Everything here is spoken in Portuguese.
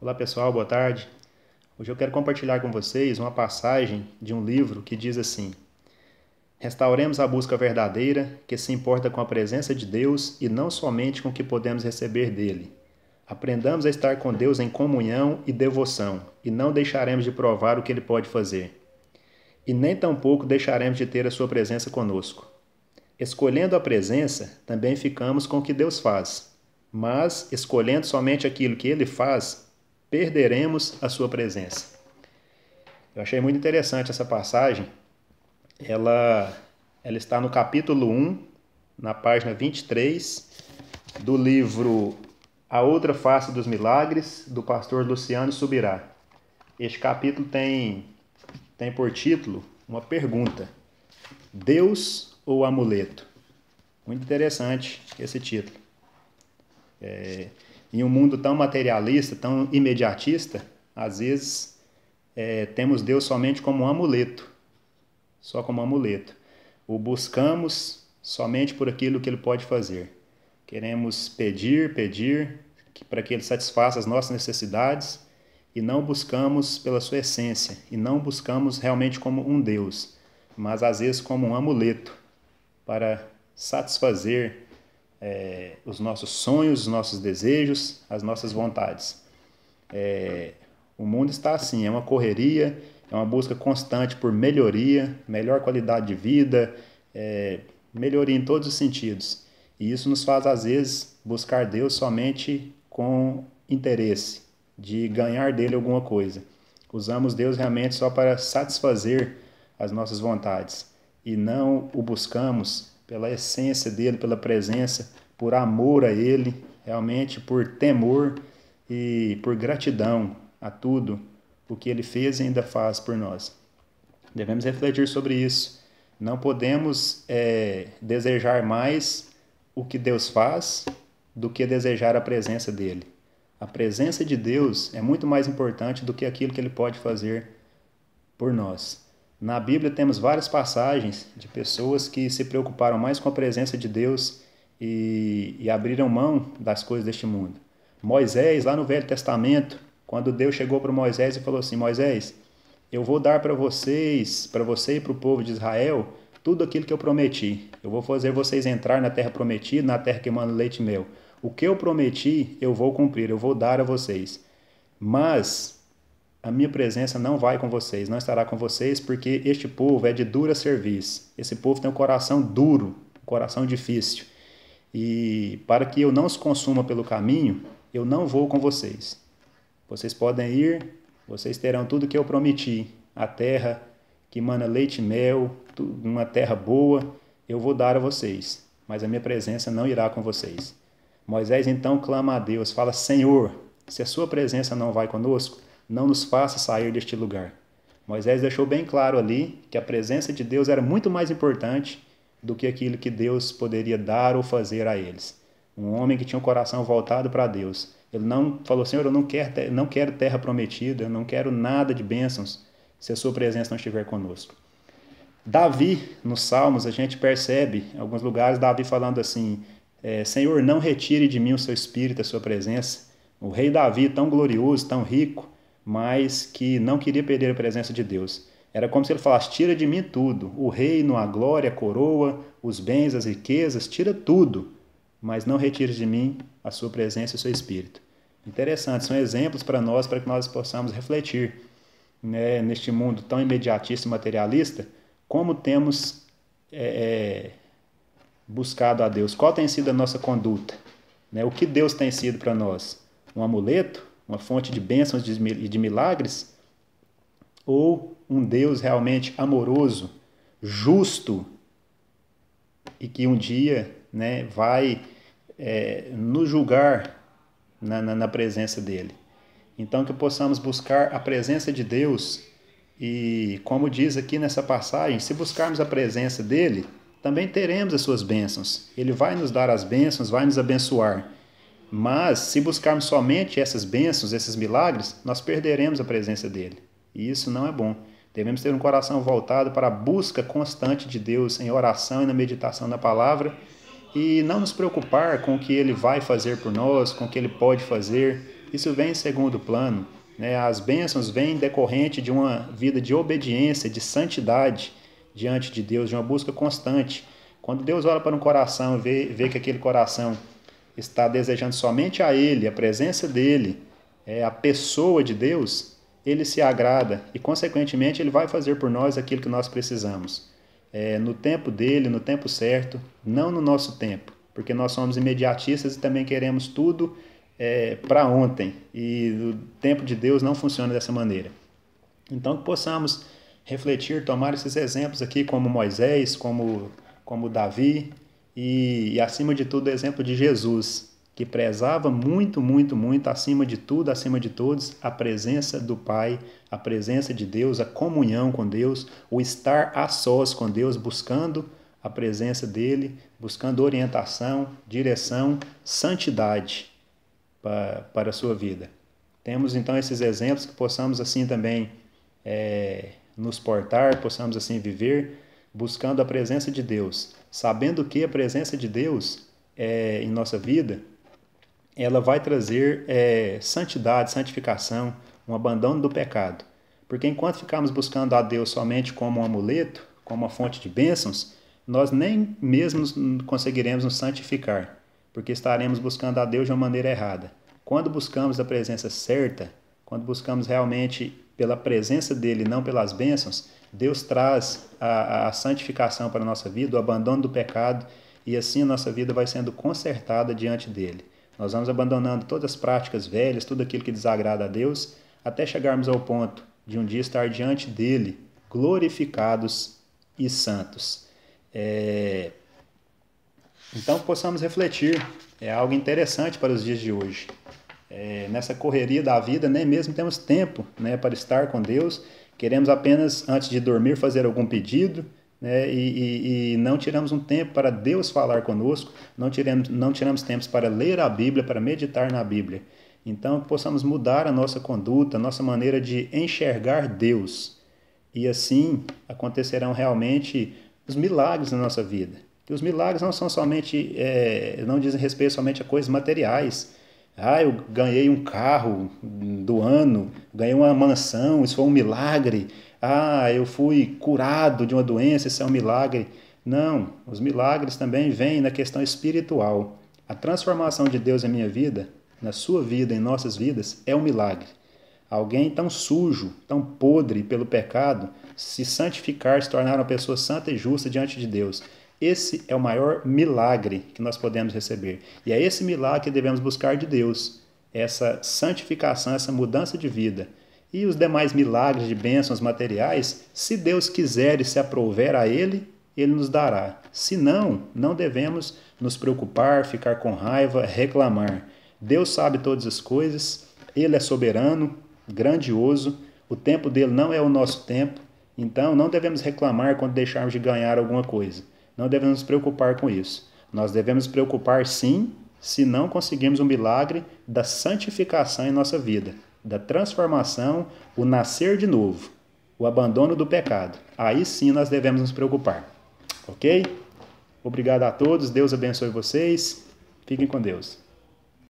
Olá pessoal, boa tarde. Hoje eu quero compartilhar com vocês uma passagem de um livro que diz assim: Restauremos a busca verdadeira, que se importa com a presença de Deus e não somente com o que podemos receber dele. Aprendamos a estar com Deus em comunhão e devoção, e não deixaremos de provar o que ele pode fazer. E nem tampouco deixaremos de ter a sua presença conosco. Escolhendo a presença, também ficamos com o que Deus faz. Mas, escolhendo somente aquilo que ele faz, perderemos a sua presença. Eu achei muito interessante essa passagem. Ela, ela está no capítulo 1, na página 23, do livro A Outra Face dos Milagres, do pastor Luciano Subirá. Este capítulo tem por título uma pergunta: Deus ou amuleto? Muito interessante esse título. Em um mundo tão materialista, tão imediatista, às vezes temos Deus somente como um amuleto, só como um amuleto. O buscamos somente por aquilo que Ele pode fazer. Queremos pedir para que Ele satisfaça as nossas necessidades e não buscamos pela sua essência, e não buscamos realmente como um Deus, mas às vezes como um amuleto para satisfazer os nossos sonhos, os nossos desejos, as nossas vontades. O mundo está assim, é uma correria, é uma busca constante por melhoria, melhor qualidade de vida, melhoria em todos os sentidos. E isso nos faz, às vezes, buscar Deus somente com interesse de ganhar dele alguma coisa. Usamos Deus realmente só para satisfazer as nossas vontades e não o buscamos pela essência dele, pela presença, por amor a ele, realmente por temor e por gratidão a tudo o que ele fez e ainda faz por nós. Devemos refletir sobre isso. Não podemos desejar mais o que Deus faz do que desejar a presença dele. A presença de Deus é muito mais importante do que aquilo que ele pode fazer por nós. Na Bíblia temos várias passagens de pessoas que se preocuparam mais com a presença de Deus e abriram mão das coisas deste mundo. Moisés, lá no Velho Testamento, quando Deus chegou para Moisés e falou assim: Moisés, eu vou dar para você e para o povo de Israel, tudo aquilo que eu prometi. Eu vou fazer vocês entrar na terra prometida, na terra que manda leite e mel. O que eu prometi, eu vou cumprir, eu vou dar a vocês. Mas a minha presença não vai com vocês, não estará com vocês, porque este povo é de dura serviço. Esse povo tem um coração duro, um coração difícil. E para que eu não os consuma pelo caminho, eu não vou com vocês. Vocês podem ir, vocês terão tudo que eu prometi. A terra que mana leite e mel, uma terra boa, eu vou dar a vocês. Mas a minha presença não irá com vocês. Moisés então clama a Deus, fala: Senhor, se a sua presença não vai conosco, não nos faça sair deste lugar. Moisés deixou bem claro ali que a presença de Deus era muito mais importante do que aquilo que Deus poderia dar ou fazer a eles. Um homem que tinha o coração voltado para Deus. Ele não falou: Senhor, eu não quero terra prometida, eu não quero nada de bênçãos se a sua presença não estiver conosco. Davi, nos Salmos, a gente percebe, em alguns lugares, Davi falando assim: Senhor, não retire de mim o seu espírito, a sua presença. O rei Davi, tão glorioso, tão rico, mas que não queria perder a presença de Deus. Era como se ele falasse: tira de mim tudo, o reino, a glória, a coroa, os bens, as riquezas, tira tudo, mas não retire de mim a sua presença e o seu espírito. Interessante, são exemplos para nós, para que nós possamos refletir, né, neste mundo tão imediatista e materialista, como temos buscado a Deus, qual tem sido a nossa conduta, né? O que Deus tem sido para nós? Um amuleto? Uma fonte de bênçãos e de milagres? Ou um Deus realmente amoroso, justo e que um dia, né, vai nos julgar na presença dele? Então que possamos buscar a presença de Deus e, como diz aqui nessa passagem, se buscarmos a presença dele, também teremos as suas bênçãos. Ele vai nos dar as bênçãos, vai nos abençoar. Mas se buscarmos somente essas bênçãos, esses milagres, nós perderemos a presença dele. E isso não é bom. Devemos ter um coração voltado para a busca constante de Deus em oração e na meditação da palavra e não nos preocupar com o que ele vai fazer por nós, com o que ele pode fazer, isso vem em segundo plano, né? As bênçãos vêm decorrente de uma vida de obediência, de santidade diante de Deus, de uma busca constante. Quando Deus olha para um coração e vê que aquele coração está desejando somente a Ele, a presença dEle, a pessoa de Deus, Ele se agrada e, consequentemente, Ele vai fazer por nós aquilo que nós precisamos. No tempo dEle, no tempo certo, não no nosso tempo, porque nós somos imediatistas e também queremos tudo para ontem, e o tempo de Deus não funciona dessa maneira. Então, que possamos refletir, tomar esses exemplos aqui, como Moisés, como Davi, e acima de tudo, o exemplo de Jesus, que prezava muito, muito, muito, acima de tudo, acima de todos, a presença do Pai, a presença de Deus, a comunhão com Deus, o estar a sós com Deus, buscando a presença dEle, buscando orientação, direção, santidade para a sua vida. Temos então esses exemplos, que possamos assim também nos portar, possamos assim viver, buscando a presença de Deus, sabendo que a presença de Deus em nossa vida, ela vai trazer santidade, santificação, um abandono do pecado. Porque enquanto ficarmos buscando a Deus somente como um amuleto, como uma fonte de bênçãos, nós nem mesmo conseguiremos nos santificar, porque estaremos buscando a Deus de uma maneira errada. Quando buscamos a presença certa, quando buscamos realmente pela presença dEle, não pelas bênçãos, Deus traz a santificação para a nossa vida, o abandono do pecado, e assim a nossa vida vai sendo consertada diante dEle. Nós vamos abandonando todas as práticas velhas, tudo aquilo que desagrada a Deus, até chegarmos ao ponto de um dia estar diante dEle, glorificados e santos. Então, possamos refletir, é algo interessante para os dias de hoje. Nessa correria da vida, nem mesmo temos tempo, né, para estar com Deus. Queremos apenas, antes de dormir, fazer algum pedido, né, e não tiramos um tempo para Deus falar conosco, não tiramos tempos para ler a Bíblia, para meditar na Bíblia. Então, que possamos mudar a nossa conduta, a nossa maneira de enxergar Deus. E assim acontecerão realmente os milagres na nossa vida. E os milagres não são somente, não dizem respeito somente a coisas materiais. Eu ganhei um carro do ano, ganhei uma mansão, isso foi um milagre. Eu fui curado de uma doença, isso é um milagre. Não, os milagres também vêm na questão espiritual. A transformação de Deus em minha vida, na sua vida, em nossas vidas, é um milagre. Alguém tão sujo, tão podre pelo pecado, se santificar, se tornar uma pessoa santa e justa diante de Deus. Esse é o maior milagre que nós podemos receber. E é esse milagre que devemos buscar de Deus. Essa santificação, essa mudança de vida. E os demais milagres de bênçãos materiais, se Deus quiser e se aprouver a Ele, Ele nos dará. Se não, não devemos nos preocupar, ficar com raiva, reclamar. Deus sabe todas as coisas, Ele é soberano, grandioso, o tempo dele não é o nosso tempo, então não devemos reclamar quando deixarmos de ganhar alguma coisa. Não devemos nos preocupar com isso. Nós devemos nos preocupar sim, se não conseguirmos o milagre da santificação em nossa vida, da transformação, o nascer de novo, o abandono do pecado. Aí sim nós devemos nos preocupar. Ok? Obrigado a todos, Deus abençoe vocês, fiquem com Deus.